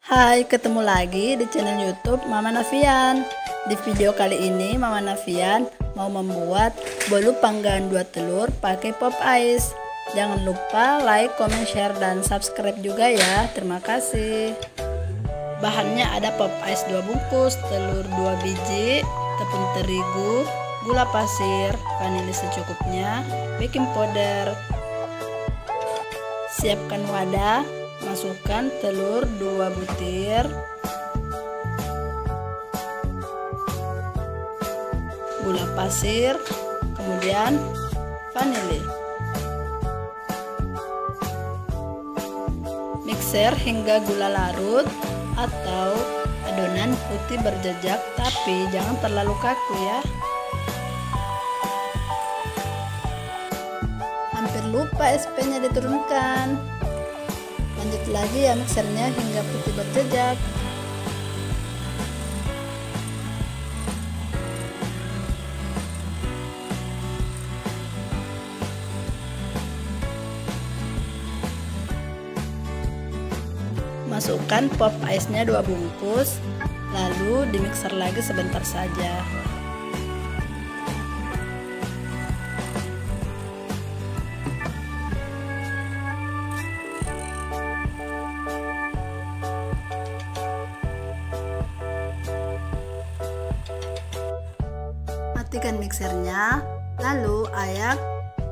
Hai, ketemu lagi di channel YouTube Mama Novian. Di video kali ini Mama Novian mau membuat bolu panggang 2 telur pakai pop ice. Jangan lupa like, comment, share, dan subscribe juga ya. Terima kasih. Bahannya ada pop ice 2 bungkus, telur 2 biji, tepung terigu, gula pasir, vanili secukupnya, baking powder. Siapkan wadah, masukkan telur 2 butir, gula pasir, kemudian vanili. Mixer hingga gula larut atau adonan putih berjejak, tapi jangan terlalu kaku ya. Hampir lupa SP-nya diturunkan. Lanjut lagi ya mixernya hingga putih berjejak. Masukkan pop ice-nya 2 bungkus, lalu dimixer lagi sebentar saja. Matikan mixernya, lalu ayak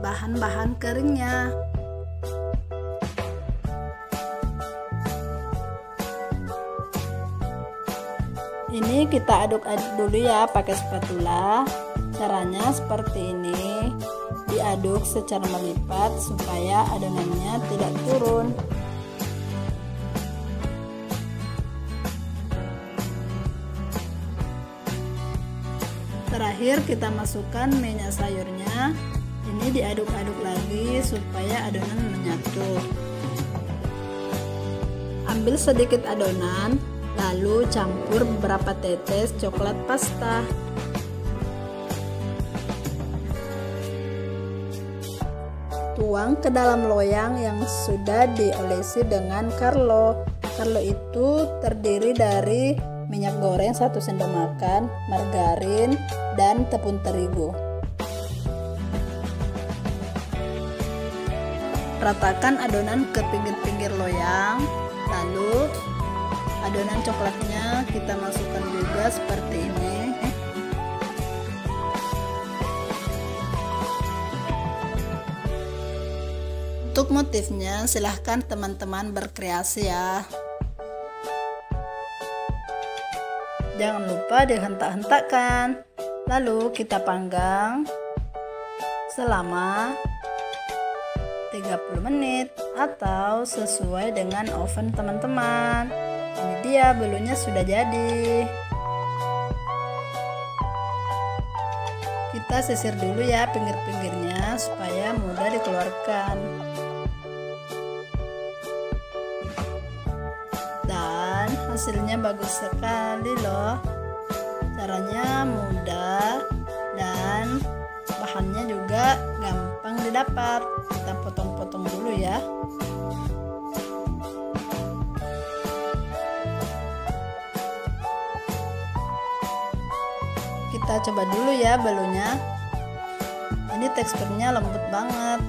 bahan-bahan keringnya. Ini kita aduk-aduk dulu ya pakai spatula. Caranya seperti ini. Diaduk secara melipat supaya adonannya tidak turun. Terakhir kita masukkan minyak sayurnya. Ini diaduk-aduk lagi supaya adonan menyatu. Ambil sedikit adonan, lalu campur beberapa tetes coklat pasta. Tuang ke dalam loyang yang sudah diolesi dengan Carlo. Carlo itu terdiri dari minyak goreng 1 sendok makan, margarin, dan tepung terigu. Ratakan adonan ke pinggir-pinggir loyang, lalu adonan coklatnya kita masukkan juga seperti ini. Untuk motifnya silahkan teman-teman berkreasi ya. Jangan lupa dihentak-hentakkan. Lalu kita panggang selama 30 menit atau sesuai dengan oven teman-teman. Ini dia bolunya sudah jadi. Kita sisir dulu ya pinggir-pinggirnya supaya mudah dikeluarkan. Dan hasilnya bagus sekali loh. Caranya mudah dan bahannya juga gampang didapat. Kita potong-potong dulu ya. Kita coba dulu ya bolunya. Ini teksturnya lembut banget.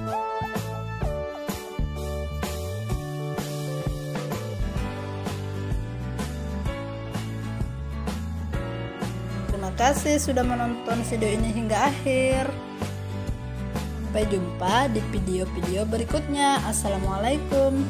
Terima kasih sudah menonton video ini hingga akhir. Sampai jumpa di video-video berikutnya. Assalamualaikum.